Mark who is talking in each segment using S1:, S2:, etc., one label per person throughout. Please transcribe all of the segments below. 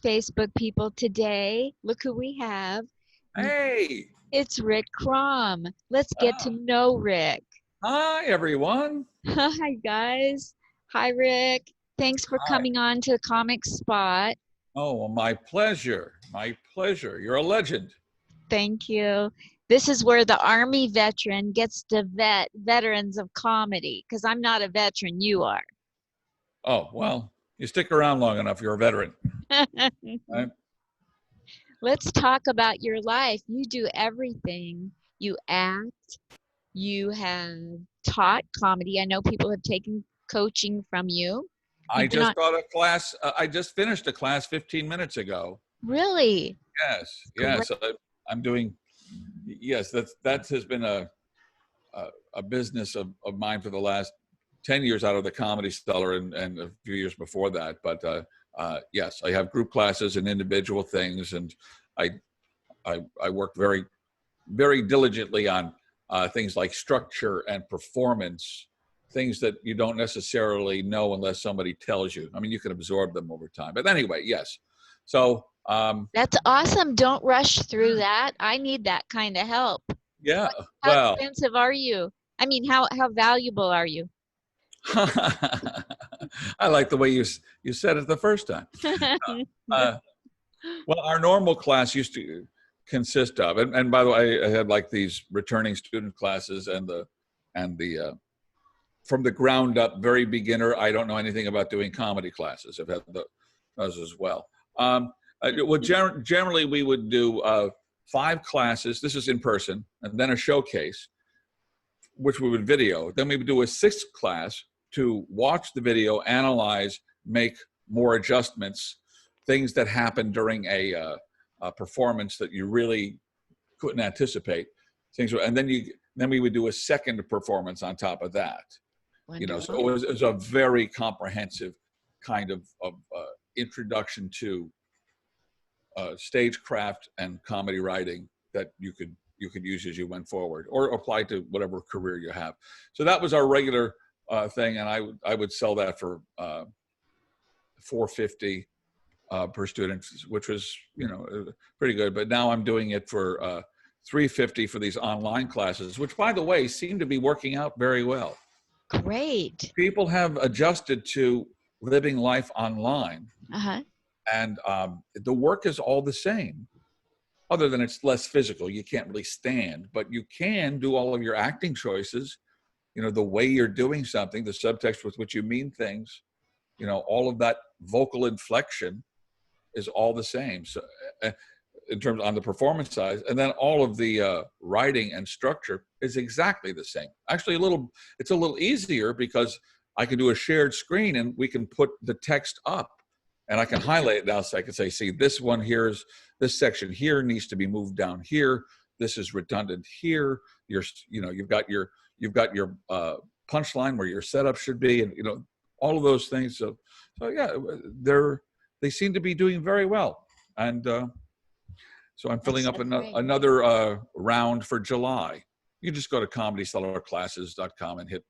S1: Facebook people. Today, look who we have.
S2: Hey.
S1: It's Rick Crom. Let's get to
S2: Ah,
S1: know Rick.
S2: hi, everyone.
S1: Hi, guys. Hi, Rick. Thanks for
S2: Hi.
S1: coming on to the Comic Spot.
S2: Oh, well, my pleasure. My pleasure. You're a legend.
S1: Thank you. This is where the Army veteran gets to vet veterans of comedy, because I'm not a veteran, you are.
S2: Oh, well, you stick around long enough, you're a veteran. Right?
S1: Let's talk about your life. You do everything. You act. You have taught comedy. I know people have taken coaching from you.
S2: I
S1: You've been on,
S2: just taught a class. I just finished a class 15 minutes ago.
S1: really?
S2: Yes,
S1: Great.
S2: yes. I'm doing, yes, that has been a business of mine for the last 10 years out of the Comedy Cellar and a few years before that. But yes, I have group classes and individual things. And I, I work very, very diligently on things like structure and performance, things that you don't necessarily know unless somebody tells you. I mean, you can absorb them over time. But anyway, yes. So
S1: That's awesome. Don't rush through that. I need that kind of help.
S2: yeah,
S1: How
S2: well,
S1: expensive are you? I mean, how valuable are you?
S2: I like the way you said it the first time. Uh, well, our normal class used to consist of, and by the way, I had like these returning student classes and the from the ground up, very beginner. I don't know anything about doing comedy classes. I've had those as well. Well, generally we would do 5 classes. This is in person, and then a showcase, which we would video. Then we would do a 6th class to watch the video, analyze, make more adjustments, things that happen during a performance that you really couldn't anticipate. Things, and then we would do a second performance on top of that. You know, so
S1: Wonderful.
S2: it was a very comprehensive kind of introduction to stagecraft and comedy writing that you could use as you went forward, or apply to whatever career you have. So that was our regular thing, and I would sell that for $450 per student, which was pretty good. But now I'm doing it for $350 for these online classes, which, by the way, seem to be working out very well.
S1: Great.
S2: People have adjusted to living life online,
S1: Uh-huh.
S2: and the work is all the same, other than it's less physical. You can't really stand, but you can do all of your acting choices, the way you're doing something, the subtext with which you mean things, all of that vocal inflection is all the same. So in terms on the performance side, and then all of the writing and structure is exactly the same. Actually, it's a little easier because I can do a shared screen and we can put the text up, and I can highlight it now, so I can say, see, this one here is, this section here needs to be moved down here. This is redundant here. You've got your punchline where your setup should be, and all of those things. So yeah, they seem to be doing very well, and so I'm filling up another round for July. You just go to comedycellarclasses.com and hit,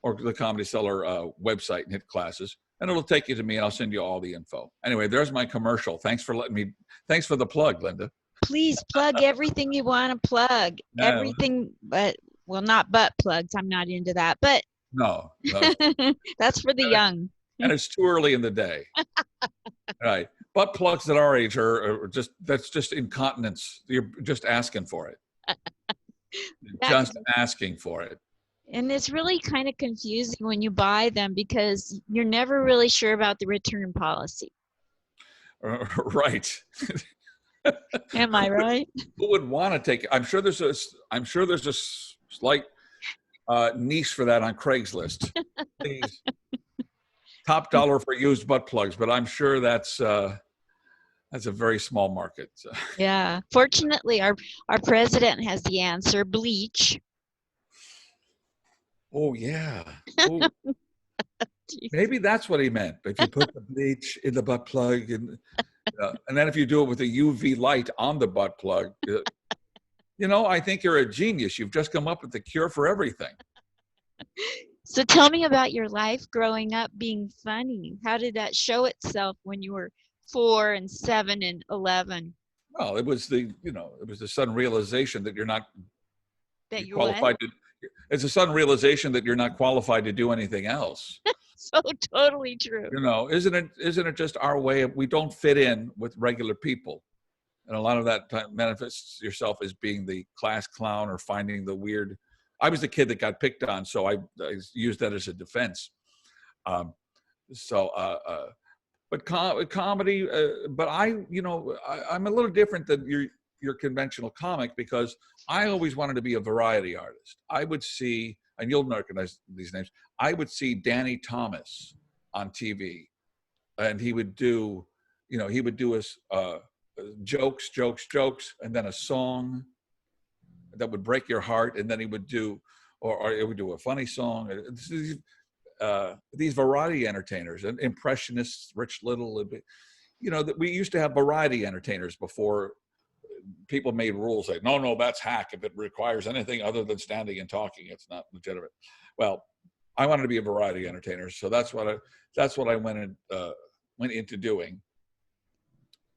S2: or the Comedy Cellar website and hit classes, and it'll take you to me, and I'll send you all the info. Anyway, there's my commercial. Thanks for the plug, Linda.
S1: Please plug everything you want to plug.
S2: No.
S1: Everything, but, well, not butt plugs. I'm not into that, but
S2: No.
S1: that's for the young.
S2: And it's too early in the day. Right. Butt plugs at our age that's just incontinence. You're just asking for it. Just asking for it.
S1: And it's really kind of confusing when you buy them, because you're never really sure about the return policy.
S2: Right.
S1: Am I right?
S2: Who would want to take it? I'm sure there's a slight niche for that on Craigslist. Please. Top dollar for used butt plugs, but I'm sure that's a very small market. So.
S1: Yeah. Fortunately, our president has the answer: bleach.
S2: Oh yeah. Ooh. Maybe that's what he meant. If you put the bleach in the butt plug, and then if you do it with a UV light on the butt plug, I think you're a genius. You've just come up with the cure for everything.
S1: So tell me about your life growing up being funny. How did that show itself when you were 4 and 7 and 11.
S2: Well, it was the sudden realization that you're not
S1: That you're what?
S2: qualified to. It's a sudden realization that you're not qualified to do anything else.
S1: So totally true.
S2: Isn't it just our way of, we don't fit in with regular people, and a lot of that manifests yourself as being the class clown or finding the weird. I was the kid that got picked on, so I used that as a defense. Um, so but comedy, but I'm a little different than your conventional comic, because I always wanted to be a variety artist. I would see, and you'll recognize these names, I would see Danny Thomas on TV, and he would do jokes, and then a song that would break your heart, and then he would do, or it would do a funny song. These variety entertainers and impressionists, Rich Little, that we used to have variety entertainers before people made rules like, no, that's hack. If it requires anything other than standing and talking, it's not legitimate. Well, I wanted to be a variety entertainer, so that's what I went into doing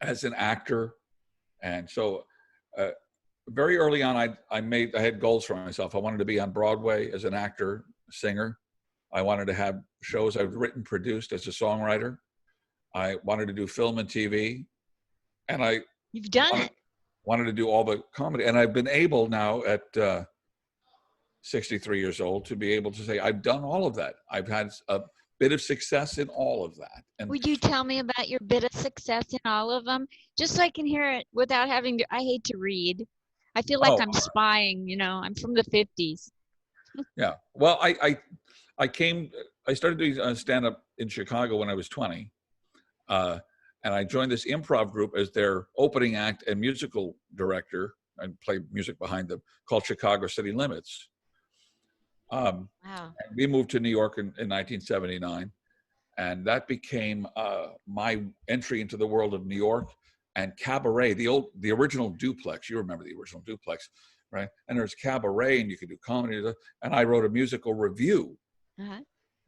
S2: as an actor. And so very early on, I had goals for myself. I wanted to be on Broadway as an actor, singer. I wanted to have shows I've written, produced as a songwriter. I wanted to do film and TV, and
S1: You've done it.
S2: wanted to do all the comedy. And I've been able now at 63 years old to be able to say I've done all of that. I've had a bit of success in all of that. And
S1: Would you tell me about your bit of success in all of them, just so I can hear it without having to? I hate to read. I feel like I'm spying. I'm from the 50s.
S2: Yeah. Well, I started doing stand-up in Chicago when I was 20. And I joined this improv group as their opening act and musical director. I played music behind them, called Chicago City Limits.
S1: Wow.
S2: We moved to New York in 1979. And that became my entry into the world of New York and cabaret, the original duplex. You remember the original duplex, right? And there's cabaret, and you could do comedy. And I wrote a musical review,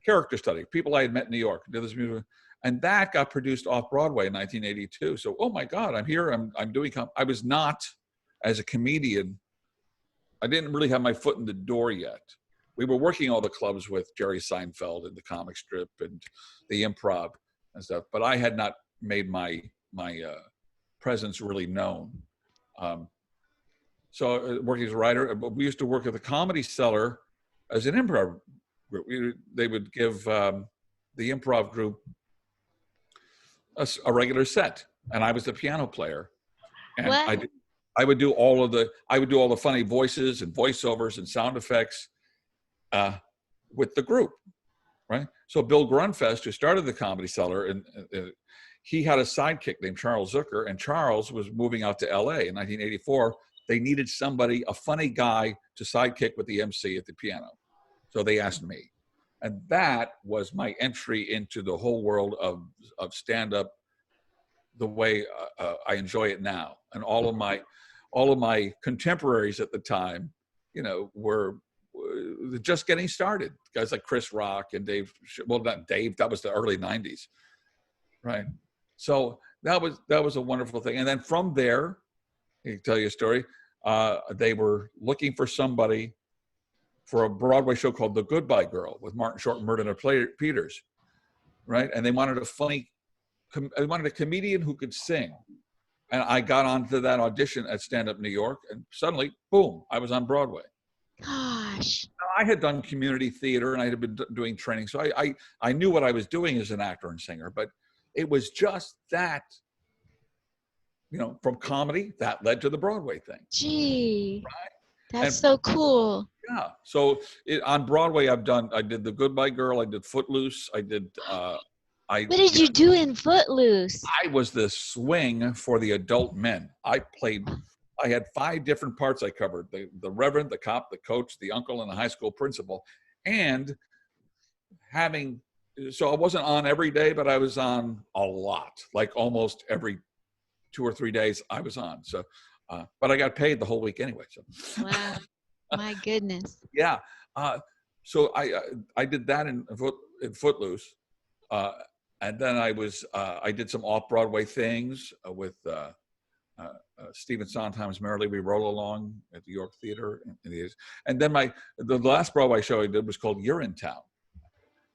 S2: character study, people I had met in New York, did this musical, and that got produced off Broadway in 1982. So, oh my God, I'm here. I'm doing. I was not, as a comedian, I didn't really have my foot in the door yet. We were working all the clubs with Jerry Seinfeld and the comic strip and the improv and stuff, but I had not made my presence really known. So working as a writer, we used to work at the Comedy Cellar as an improv group. They would give the improv group a regular set, and I was the piano player, and
S1: What?
S2: I would do all the funny voices and voiceovers and sound effects with the group, right? So Bill Grunfest, who started the Comedy Cellar, and he had a sidekick named Charles Zucker, and Charles was moving out to LA in 1984. They needed somebody, a funny guy, to sidekick with the MC at the piano. So they asked me. And that was my entry into the whole world of stand-up, the way I enjoy it now. And all of my contemporaries at the time, were just getting started. Guys like Chris Rock and Dave. Well, not Dave. That was the early '90s, right? So that was a wonderful thing. And then from there, I can tell you a story. They were looking for somebody for a Broadway show called The Goodbye Girl with Martin Short and Myrna Peters, right? And they wanted a comedian who could sing. And I got onto that audition at Stand Up New York, and suddenly, boom, I was on Broadway.
S1: Gosh.
S2: I had done community theater, and I had been doing training. So I knew what I was doing as an actor and singer, but it was just that, from comedy, that led to the Broadway thing.
S1: Gee, right? That's so cool.
S2: Yeah. So on Broadway, I did The Goodbye Girl. I did Footloose. I did.
S1: What did you do in Footloose?
S2: I was the swing for the adult men. I had 5 different parts I covered: the reverend, the cop, the coach, the uncle, and the high school principal. And so I wasn't on every day, but I was on a lot, like almost every 2 or 3 days I was on. So, but I got paid the whole week anyway. So.
S1: Wow, my goodness.
S2: Yeah. So I did that in Footloose. and then I did some off-Broadway things with Stephen Sondheim's Merrily We Roll Along at the York Theater. And then the last Broadway show I did was called You're in Town.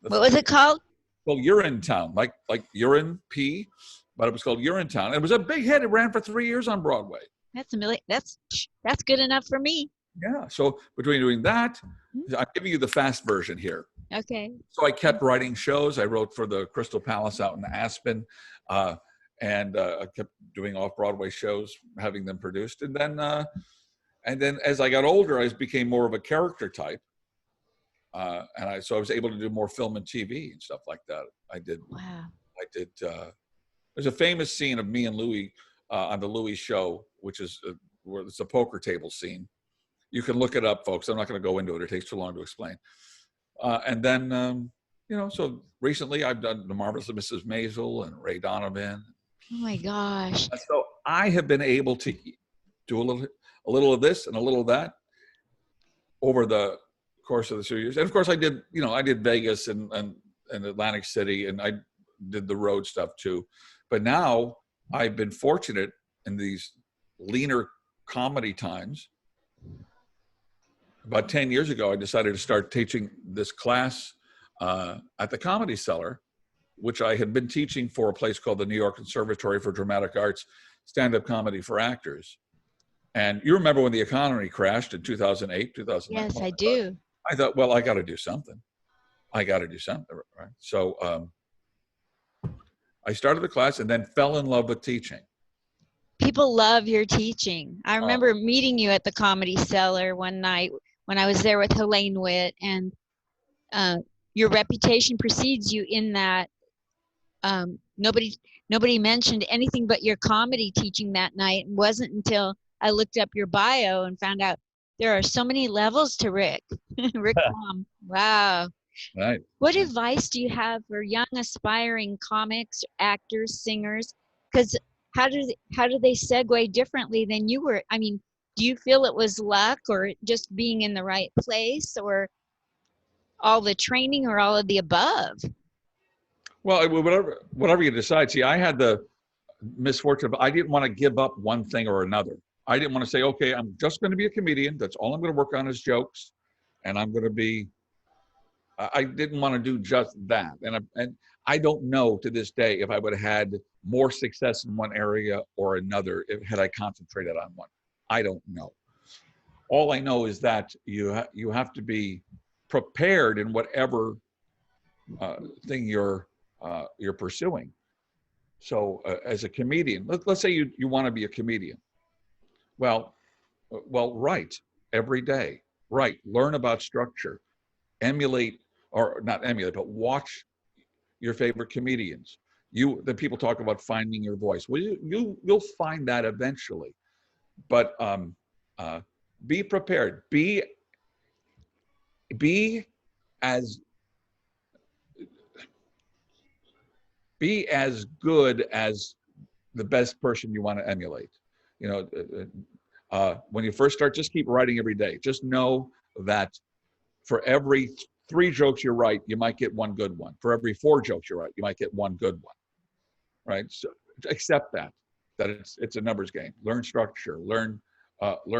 S1: What was it called?
S2: Well, You're in Town, like urine, pee, but it was called You're in Town. It was a big hit. It ran for 3 years on Broadway.
S1: That's that's good enough for me.
S2: Yeah. So between doing that, I'm giving you the fast version here.
S1: Okay.
S2: So I kept writing shows. I wrote for the Crystal Palace out in Aspen, and I kept doing off-Broadway shows, having them produced. And then as I got older, I became more of a character type. So I was able to do more film and TV and stuff like that.
S1: Wow.
S2: There's a famous scene of me and Louis on the Louis show, which is where it's a poker table scene. You can look it up, folks. I'm not going to go into it. It takes too long to explain. And then, so recently I've done The Marvelous Mrs. Maisel and Ray Donovan.
S1: Oh my gosh.
S2: So I have been able to do a little of this and a little of that over the course of the 2 years. And of course I did Vegas and Atlantic City, and I did the road stuff too. But now I've been fortunate in these leaner comedy times. About 10 years ago, I decided to start teaching this class at the Comedy Cellar, which I had been teaching for a place called the New York Conservatory for Dramatic Arts, stand-up comedy for actors. And you remember when the economy crashed in 2008, 2009?
S1: Yes, I do.
S2: I thought, well, I got to do something. Right? So I started the class and then fell in love with teaching.
S1: People love your teaching. I remember meeting you at the Comedy Cellar one night when I was there with Helene Witt, and your reputation precedes you in that nobody mentioned anything but your comedy teaching that night. It wasn't until I looked up your bio and found out there are so many levels to Rick. Rick Crom. Wow.
S2: Right.
S1: What advice do you have for young aspiring comics, actors, singers? Because how do they segue differently than you were? I mean, do you feel it was luck or just being in the right place or all the training or all of the above?
S2: Well, whatever you decide. See, I had the misfortune of I didn't want to give up one thing or another. I didn't want to say, okay, I'm just going to be a comedian. That's all I'm going to work on is jokes, and I'm going to be. I didn't want to do just that, and I don't know to this day if I would have had more success in one area or another had I concentrated on one. I don't know. All I know is that you have to be prepared in whatever thing you're pursuing. So as a comedian, let's say you want to be a comedian. Well, write every day. Write, learn about structure, emulate, or not emulate, but watch your favorite comedians. The people talk about finding your voice. Well, you'll find that eventually, but be prepared. Be as good as the best person you want to emulate. When you first start, just keep writing every day. Just know that for every 3 jokes you write, you might get one good one. For every 4 jokes you write, you might get one good one. Right? So accept that it's a numbers game. Learn structure, learn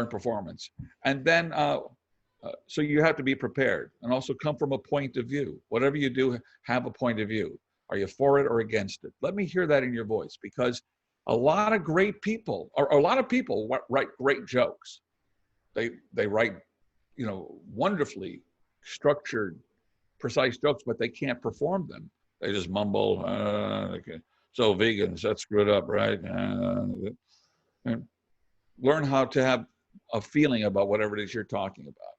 S2: performance, and then so you have to be prepared and also come from a point of view. Whatever you do, have a point of view. Are you for it or against it? Let me hear that in your voice, because a lot of great people, or a lot of people write great jokes. They write, wonderfully structured, precise jokes, but they can't perform them. They just mumble. So vegans, that's screwed up, right? Learn how to have a feeling about whatever it is you're talking about,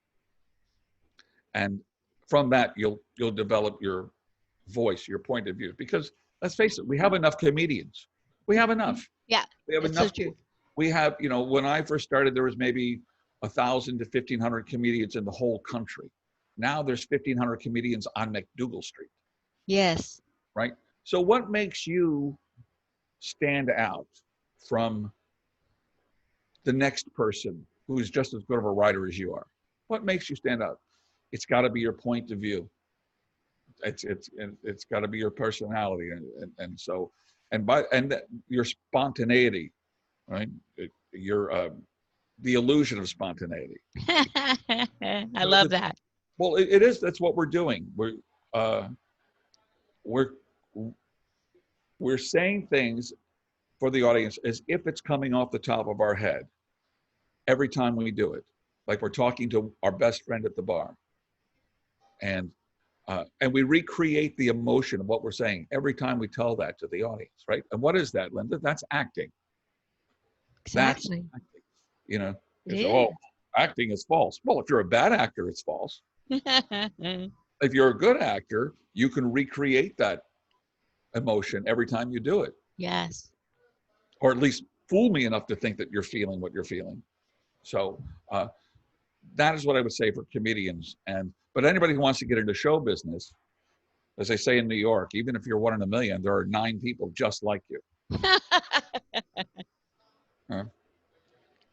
S2: and from that you'll develop your voice, your point of view. Because let's face it, we have enough comedians. We have enough.
S1: Yeah,
S2: we have enough. So true. We have, when I first started, there was maybe 1,000 to 1,500 comedians in the whole country. Now there's 1,500 comedians on McDougal Street.
S1: Yes.
S2: Right. So what makes you stand out from the next person who's just as good of a writer as you are? What makes you stand out? It's got to be your point of view. It's got to be your personality, and so your spontaneity, right? Your the illusion of spontaneity.
S1: I love that.
S2: Well, it is. That's what we're doing. Uh, we're we're saying things for the audience as if it's coming off the top of our head every time we do it, like we're talking to our best friend at the bar, and we recreate the emotion of what we're saying every time we tell that to the audience, right? And what is that, Linda? That's acting. That's
S1: Exactly.
S2: acting. You know,
S1: It
S2: you say,
S1: is.
S2: "Oh, acting is false." Well, if you're a bad actor, it's false. If you're a good actor, you can recreate that emotion every time you do it,
S1: Yes.
S2: or at least fool me enough to think that you're feeling what you're feeling. So that is what I would say for comedians. But anybody who wants to get into show business, as they say in New York, even if you're one in a million, there are 9 people just like you.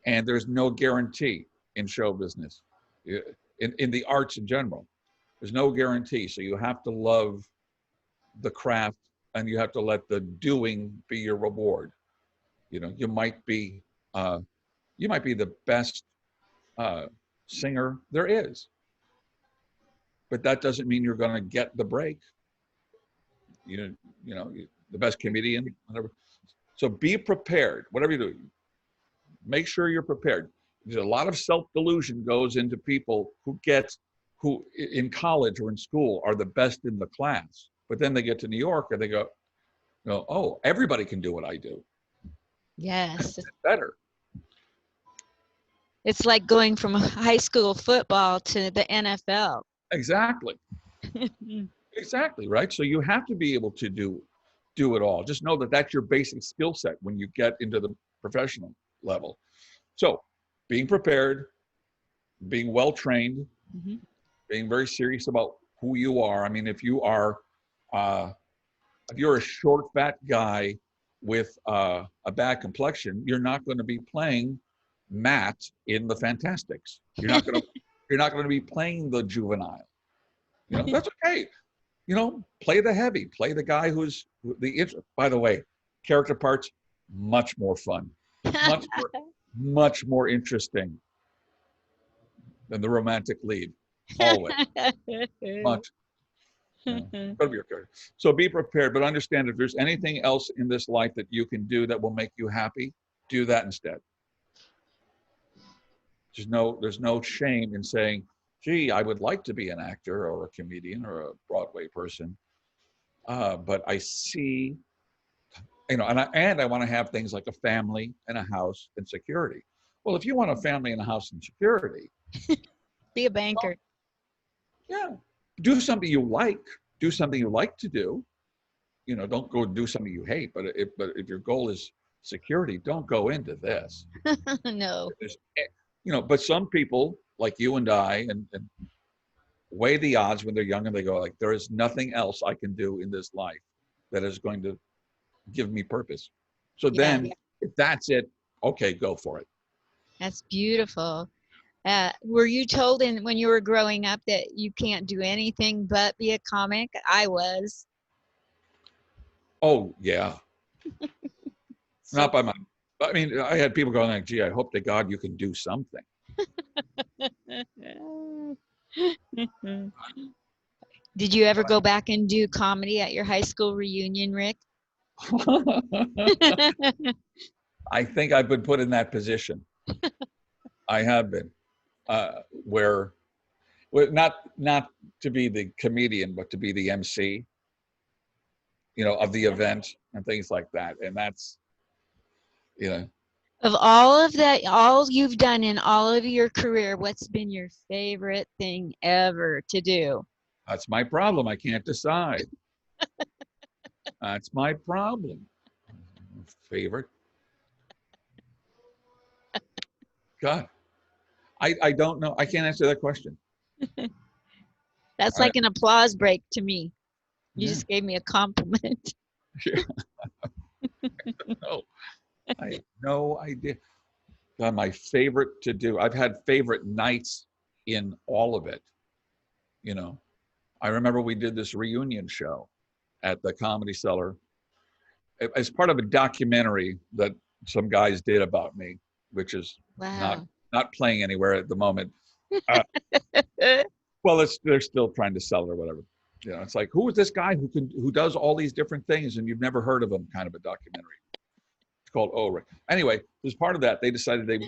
S2: And there's no guarantee in show business, in the arts in general. There's no guarantee. So you have to love the craft, and you have to let the doing be your reward. You know, uh, you might be the best singer there is, but that doesn't mean you're going to get the break. You know, the best comedian, whatever. So be prepared. Whatever you do, make sure you're prepared. There's a lot of self-delusion goes into people who in college or in school are the best in the class, but then they get to New York and they go, no, oh, everybody can do what I do.
S1: Yes.
S2: It's better.
S1: It's like going from high school football to the NFL.
S2: Exactly. Exactly, right? So you have to be able to do it all. Just know that that's your basic skill set when you get into the professional level. So being prepared, being well trained,
S1: Mm-hmm.
S2: being very serious about who you are. I mean, if you're a short, fat guy with a bad complexion, you're not going to be playing Matt in the Fantastics. You're not going to be playing the juvenile. You know, that's okay. You know, play the heavy, play the guy who's by the way, character parts, much more fun, much more, much more interesting than the romantic lead. Always. Much. Gotta be your character. So be prepared, but understand if there's anything else in this life that you can do that will make you happy, do that instead. There's no shame in saying, gee, I would like to be an actor or a comedian or a Broadway person. But I see, you know, and I want to have things like a family and a house and security. Well, if you want a family and a house and security,
S1: Be a
S2: well,
S1: banker.
S2: yeah, do something you like. Do something you like to do. You know, don't go do something you hate. But if your goal is security, don't go into this.
S1: No.
S2: You know, but some people like you and I and weigh the odds when they're young and they go like, there is nothing else I can do in this life that is going to give me purpose. So
S1: Yeah,
S2: then, if that's it, okay, go for it.
S1: that's beautiful. Were you told when you were growing up that you can't do anything but be a comic? I was.
S2: Oh yeah,
S1: So
S2: not by my. I mean, I had people going like, "Gee, I hope to God you can do something."
S1: did you ever go back and do comedy at your high school reunion, Rick?
S2: I think I've been put in that position. I have been, where, not to be the comedian, but to be the MC, you know, of the event and things like that. And that's, you know,
S1: Of all of that, all you've done in all of your career, what's been your favorite thing ever to do?
S2: that's my problem. I can't decide. That's my problem. Favorite? God, I don't know. I can't answer that question.
S1: That's
S2: I,
S1: like an applause break to me. You
S2: yeah,
S1: just gave me a compliment.
S2: yeah, no, I have no idea. God, my favorite to do. I've had favorite nights in all of it, you know. I remember we did this reunion show at the Comedy Cellar as part of a documentary that some guys did about me, which is not
S1: Wow.
S2: not playing anywhere at the moment. Uh, well, they're still trying to sell it or whatever. You know, it's like, who is this guy who does all these different things and you've never heard of him? Kind of a documentary. It's called Oh Rick. Anyway, as part of that, they decided they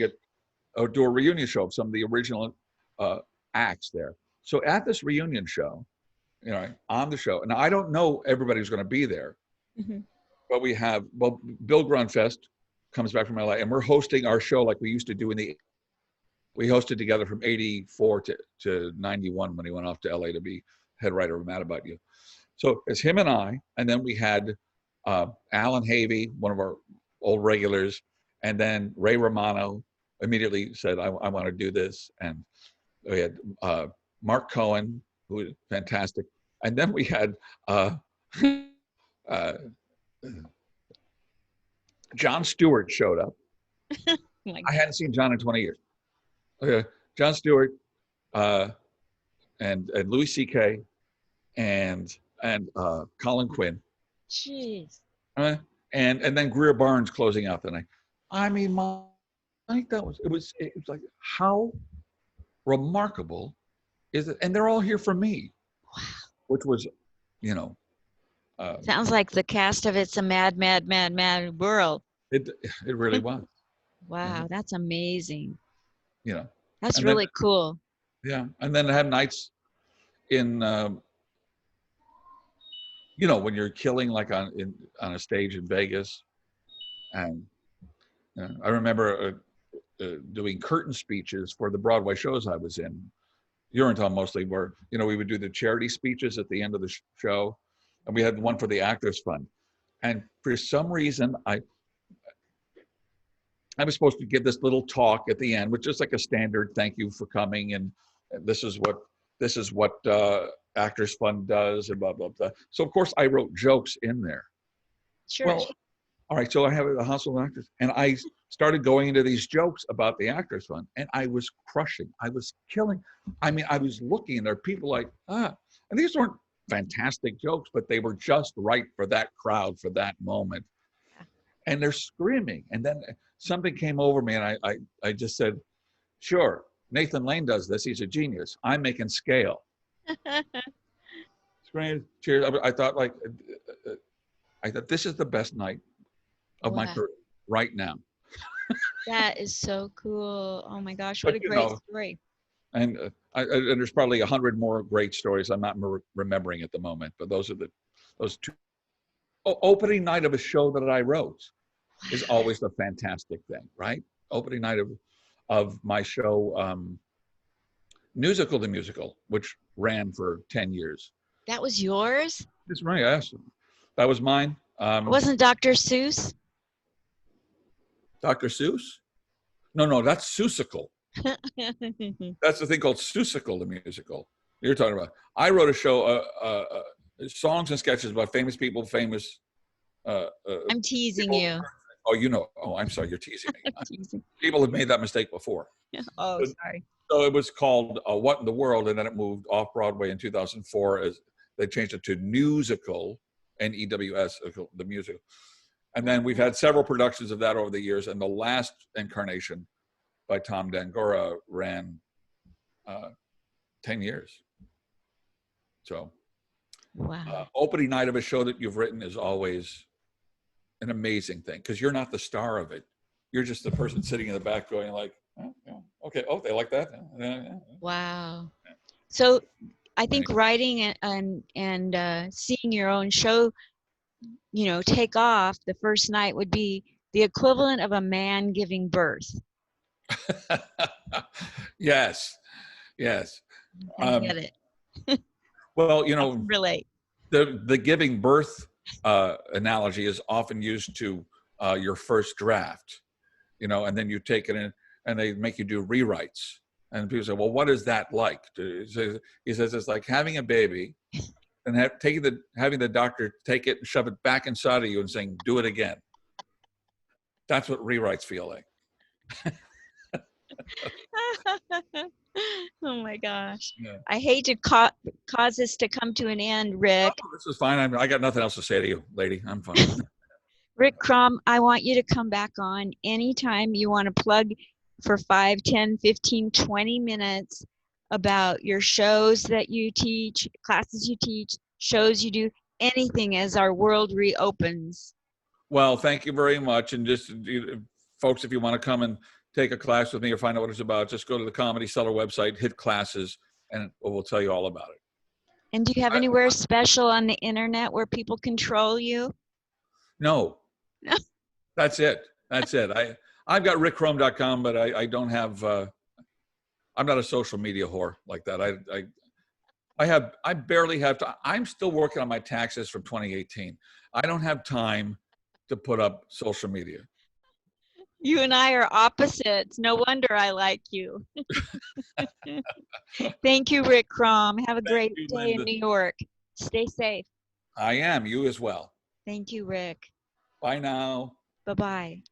S2: would do a reunion show of some of the original uh, acts there. So at this reunion show, you know, on the show, and I don't know everybody who's going to be there,
S1: Mhm.
S2: but we have, well, Bill Grunfest comes back from LA, and we're hosting our show like we used to do we hosted together from 84 to 91 when he went off to LA to be head writer of Mad About You. So it's him and I, and then we had Alan Havey, one of our old regulars, and then Ray Romano immediately said, I want to do this. And we had Mark Cohen, who was fantastic. And then we had uh, Jon Stewart showed up. I hadn't seen John in 20 years. Okay. Jon Stewart and Louis C.K. and Colin Quinn.
S1: Jeez.
S2: And then Greer Barnes closing out the night. I mean, it was like, how remarkable is it? And they're all here for me,
S1: Wow.
S2: which was, you know,
S1: Sounds like the cast of It's a Mad, Mad, Mad, Mad World.
S2: it really was.
S1: Wow, that's amazing.
S2: You know,
S1: That's
S2: and
S1: really
S2: then,
S1: cool.
S2: yeah, and then have nights in, you know, when you're killing like on a stage in Vegas, and I remember doing curtain speeches for the Broadway shows I was in. Urinetown mostly, where, you know, we would do the charity speeches at the end of the show, and we had one for the Actors Fund. And for some reason, I was supposed to give this little talk at the end, which is like a standard thank you for coming, and this is what Actors Fund does, and blah blah blah. So of course I wrote jokes in there.
S1: Sure.
S2: Well, all right, so I have a Hospital of Actors, and I started going into these jokes about the Actors Fund, and I was crushing. I was killing. I mean, I was looking, and there are people like, and these weren't fantastic jokes, but they were just right for that crowd, for that moment. And they're screaming. And then something came over me, and I just said, sure, Nathan Lane does this. He's a genius. I'm making scale. Scream, cheers. I thought, like, this is the best night of my career right now.
S1: That is so cool. Oh my gosh, what
S2: But,
S1: a great story.
S2: And and there's probably 100 more great stories I'm not remembering at the moment, but those two. Opening night of a show that I wrote is always a fantastic thing, right? Opening night of my show, Musical the Musical, which ran for 10 years.
S1: That was yours?
S2: That's right. Yes, that was mine.
S1: Wasn't Dr. Seuss?
S2: Dr. Seuss? No, that's Seussical. That's the thing called Seussical the Musical. You're talking about. I wrote a show, songs and sketches about famous people, famous.
S1: I'm teasing
S2: people.
S1: you.
S2: Oh, you know. Oh, I'm sorry. You're teasing me.
S1: Teasing.
S2: People have made that mistake before.
S1: Oh, sorry.
S2: So it was called What in the World, and then it moved off Broadway in 2004 as they changed it to Newsical, N-E-W-S, the musical. And then we've had several productions of that over the years, and the last incarnation by Tom Dangora ran 10 years. So
S1: wow.
S2: Opening night of a show that you've written is always an amazing thing, because you're not the star of it. You're just the person sitting in the back going like, oh, yeah, okay, oh, they like that.
S1: Wow. So I think writing and seeing your own show, you know, take off the first night would be the equivalent of a man giving birth.
S2: Yes.
S1: I get it.
S2: Well, you
S1: I
S2: know,
S1: can relate.
S2: the giving birth analogy is often used to your first draft, you know, and then you take it in and they make you do rewrites. And people say, well, what is that like? He says it's like having a baby and having the doctor take it and shove it back inside of you and saying, do it again. That's what rewrites feel like.
S1: Oh my gosh.
S2: Yeah.
S1: I hate to cause this to come to an end, Rick.
S2: Oh, this is fine. I got nothing else to say to you, lady. I'm fine.
S1: Rick Crom, I want you to come back on anytime you want to plug for 5, 10, 15, 20 minutes about your shows that you teach, classes you teach, shows you do, anything as our world reopens.
S2: Well, thank you very much. And just folks, if you want to come and take a class with me or find out what it's about, just go to the Comedy Cellar website, hit classes, and we'll tell you all about it.
S1: And do you have anywhere special on the internet where people control you?
S2: No, that's it. That's it. I've got rickchrome.com, but I don't have, I'm not a social media whore like that. I barely have to, I'm still working on my taxes from 2018. I don't have time to put up social media.
S1: You and I are opposites. No wonder I like you. Thank you, Rick Crom. Have a great
S2: you,
S1: day in
S2: Linda.
S1: New York. Stay safe.
S2: I am. You as well.
S1: Thank you, Rick.
S2: Bye now.
S1: Bye-bye.